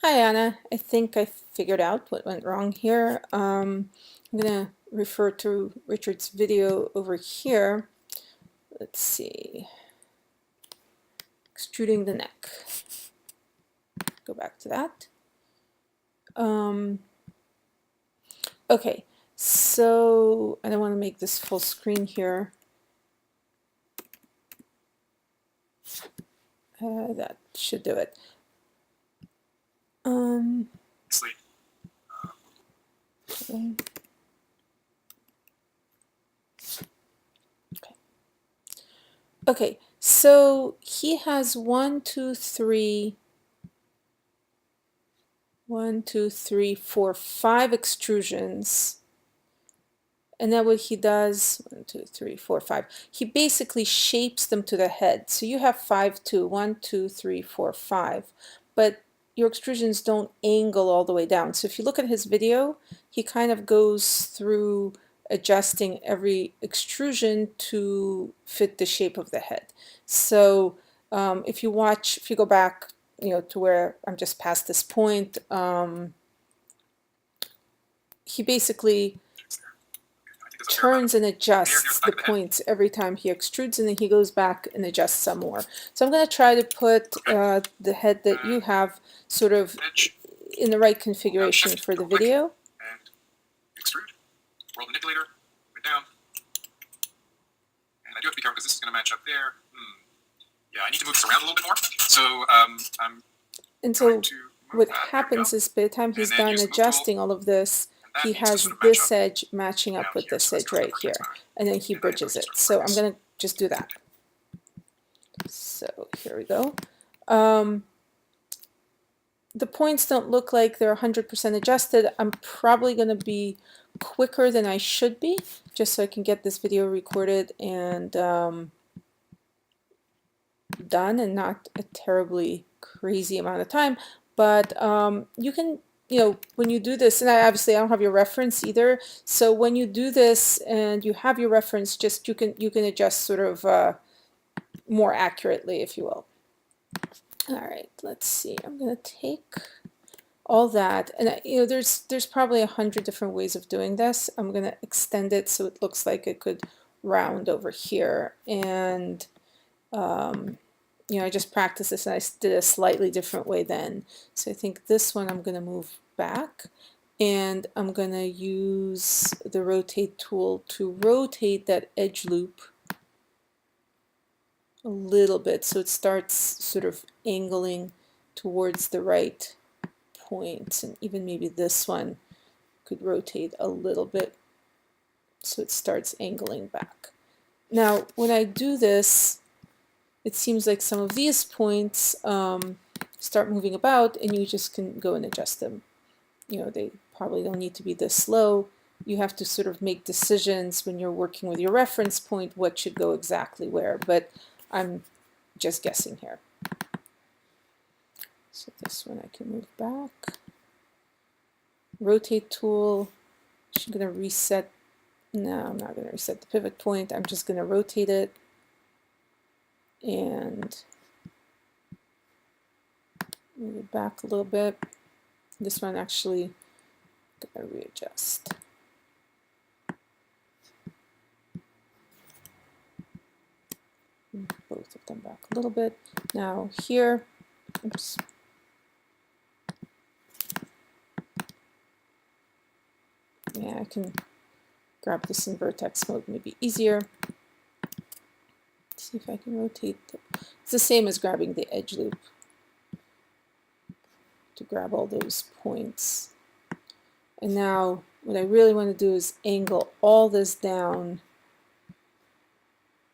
Hi, Anna. I think I figured out what went wrong here. I'm going to refer to Richard's video over here. Let's see. Extruding the neck. Go back to that. Okay, so I don't want to make this full screen here. That should do it. Okay. Okay, so he has 1, 2, 3, 4, 5 extrusions. And then what he does, 1, 2, 3, 4, 5, he basically shapes them to the head. So you have 5, 2, 1, 2, 3, 4, 5. But your extrusions don't angle all the way down. So if you look at his video, he kind of goes through adjusting every extrusion to fit the shape of the head. So if you go back, to where I'm just past this point, he basically turns and adjusts the points every time he extrudes, and then he goes back and adjusts some more. So I'm going to try to put the head that you have sort of in the right configuration for the video. And extrude, roll manipulator, right down. And I do have to be careful because this is going to match up there. Yeah, I need to move this around a little bit more. So what happens is by the time he's done adjusting all of this, he has this edge matching up with this edge right here, and then he bridges it. So I'm going to just do that. So here we go. The points don't look like they're 100% adjusted. I'm probably going to be quicker than I should be, just so I can get this video recorded and done, and not a terribly crazy amount of time. But you can, when you do this, and obviously I don't have your reference either, so when you do this and you have your reference, just you can adjust sort of more accurately, if you will. All right, let's see. I'm going to take all that, and there's probably 100 different ways of doing this. I'm going to extend it so it looks like it could round over here, and I just practiced this and I did a slightly different way then. So I think this one I'm going to move back, and I'm going to use the rotate tool to rotate that edge loop a little bit so it starts sort of angling towards the right points, and even maybe this one could rotate a little bit so it starts angling back. Now when I do this, it seems like some of these points start moving about, and you just can go and adjust them. They probably don't need to be this low. You have to sort of make decisions when you're working with your reference point what should go exactly where, but I'm just guessing here. So this one I can move back. Rotate tool, I'm going to reset. No, I'm not going to reset the pivot point. I'm just going to rotate it and move it back a little bit. This one actually going to readjust. Both of them back a little bit. Now here, oops. Yeah, I can grab this in vertex mode, maybe easier. Let's see if I can rotate. It's the same as grabbing the edge loop to grab all those points. And now what I really want to do is angle all this down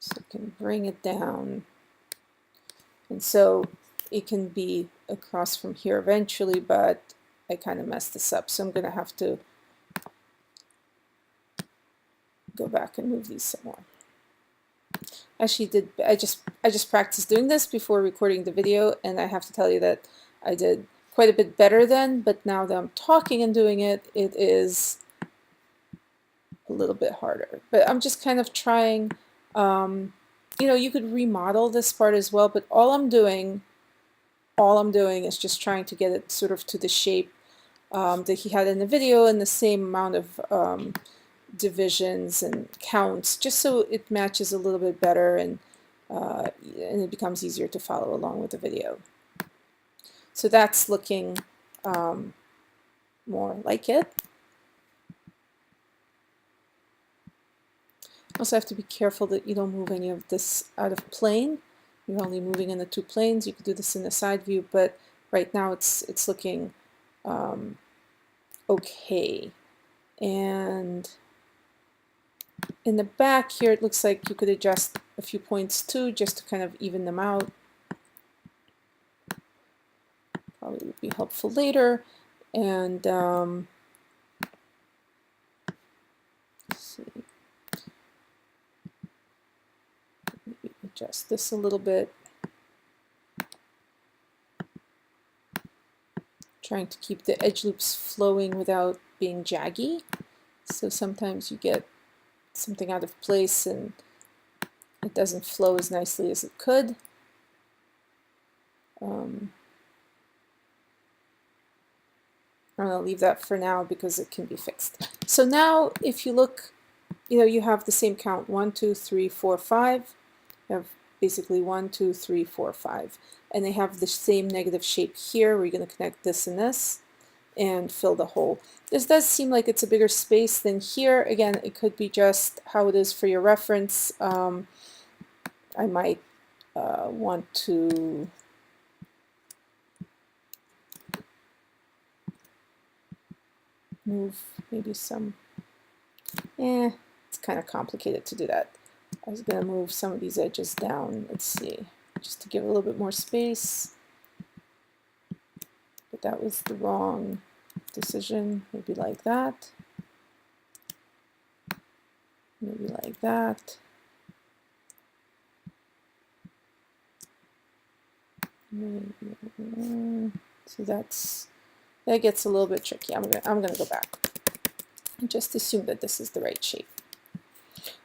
so I can bring it down. And so it can be across from here eventually, but I kind of messed this up. So I'm going to have to go back and move these some more. Actually, I just practiced doing this before recording the video, and I have to tell you that I did quite a bit better then, but now that I'm talking and doing it, it is a little bit harder. But I'm just kind of trying, you could remodel this part as well, but all I'm doing all I'm doing is just trying to get it sort of to the shape that he had in the video and the same amount of divisions and counts, just so it matches a little bit better and it becomes easier to follow along with the video. So that's looking more like it. Also have to be careful that you don't move any of this out of plane. You're only moving in the two planes. You could do this in the side view, but right now it's looking okay. And in the back here, it looks like you could adjust a few points too, just to kind of even them out. Probably would be helpful later. And let's see. Maybe adjust this a little bit. Trying to keep the edge loops flowing without being jaggy. So sometimes you get something out of place and it doesn't flow as nicely as it could. I'm going to leave that for now because it can be fixed. So now if you look, you have the same count, 1, 2, 3, 4, 5. You have basically 1, 2, 3, 4, 5. And they have the same negative shape here. We're going to connect this and this and fill the hole. This does seem like it's a bigger space than here. Again, it could be just how it is for your reference. I might want to move maybe some, it's kind of complicated to do that. I was going to move some of these edges down, let's see, just to give a little bit more space. But that was the wrong decision. Maybe like that. Maybe like that. So that gets a little bit tricky. I'm gonna go back and just assume that this is the right shape.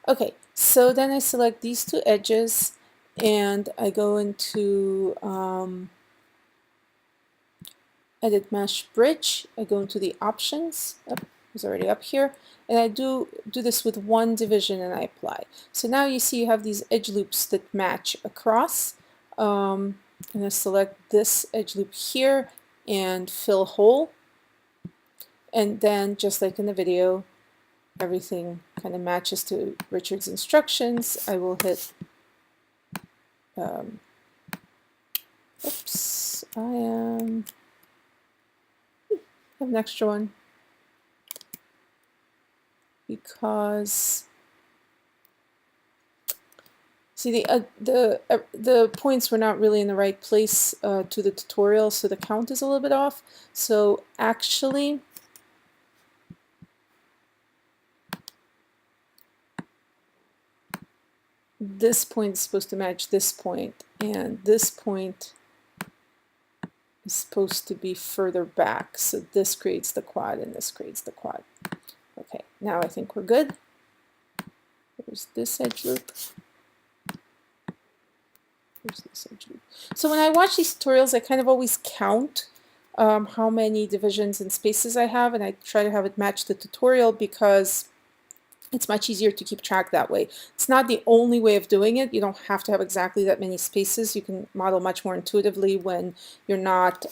Okay, so then I select these two edges and I go into Edit Mesh Bridge. I go into the options. Oh, it's already up here. And I do this with one division and I apply. So now you see you have these edge loops that match across. I'm going to select this edge loop here and fill hole. And then just like in the video, everything kind of matches to Richard's instructions. I will hit, oops, I have an extra one because see the points were not really in the right place to the tutorial, so the count is a little bit off. So actually, this point is supposed to match this point, and this point is supposed to be further back. So this creates the quad, and this creates the quad. Okay, now I think we're good. There's this edge loop. There's this edge loop. So when I watch these tutorials, I kind of always count how many divisions and spaces I have, and I try to have it match the tutorial because it's much easier to keep track that way. It's not the only way of doing it. You don't have to have exactly that many spaces. You can model much more intuitively when you're not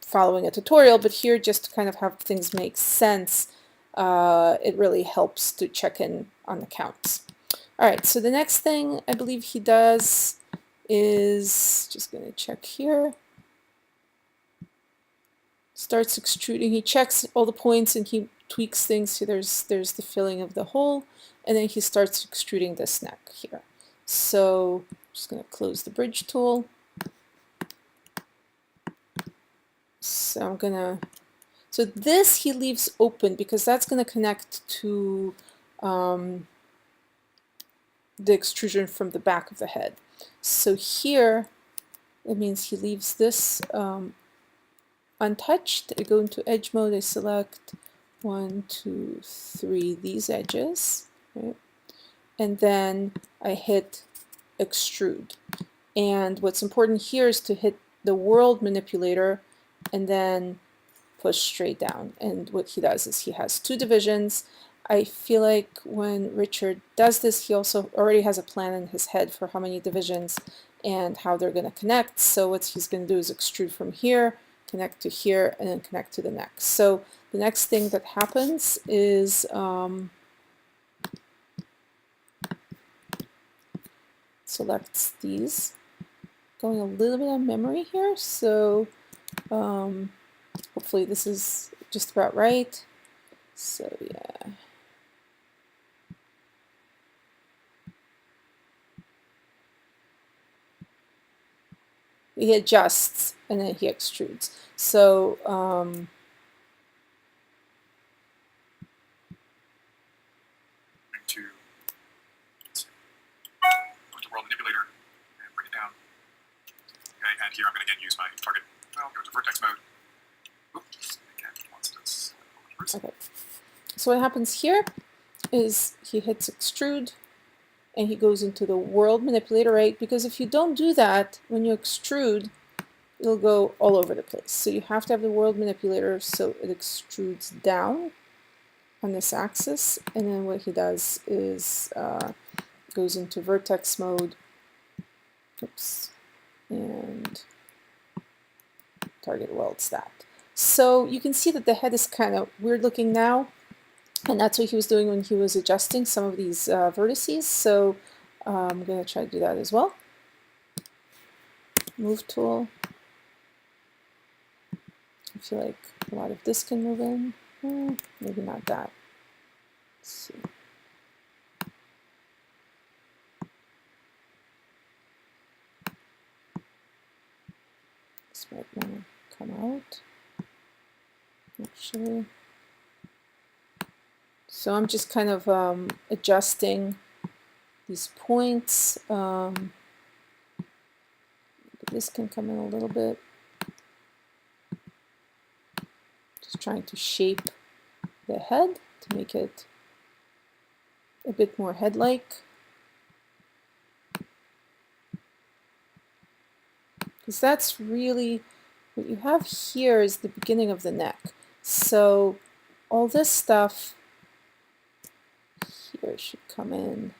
following a tutorial, but here, just to kind of have things make sense, it really helps to check in on the counts. All right, so the next thing I believe he does is, just going to check here, starts extruding. He checks all the points and he tweaks things. So there's the filling of the hole, and then he starts extruding this neck here. So I'm just going to close the bridge tool. So I'm gonna, so this he leaves open because that's going to connect to the extrusion from the back of the head. So here it means he leaves this untouched. I go into edge mode, I select 1, 2, 3 these edges, right? And then I hit extrude. And what's important here is to hit the world manipulator and then push straight down. And what he does is he has two divisions. I feel like when Richard does this, he also already has a plan in his head for how many divisions and how they're going to connect. So what he's going to do is extrude from here, connect to here, and then connect to the next. So the next thing that happens is selects these. Going a little bit on memory here, so hopefully this is just about right. So yeah. He adjusts and then he extrudes. So to world manipulator and bring it down. Okay, and here I'm going to again use my target. Well, go to vertex mode. Oops, again, wants to okay. So what happens here is he hits extrude and he goes into the world manipulator, right? Because if you don't do that, when you extrude, it'll go all over the place. So you have to have the world manipulator so it extrudes down on this axis, and then what he does is goes into vertex mode, oops, and target welds that. So you can see that the head is kind of weird looking now, and that's what he was doing when he was adjusting some of these vertices. So I'm going to try to do that as well. Move tool. I feel like a lot of this can move in. Maybe not that. Let's see. This might want to come out, actually. So I'm just kind of adjusting these points. This can come in a little bit. Just trying to shape the head to make it a bit more head-like. Because that's really, what you have here is the beginning of the neck. So all this stuff here should come in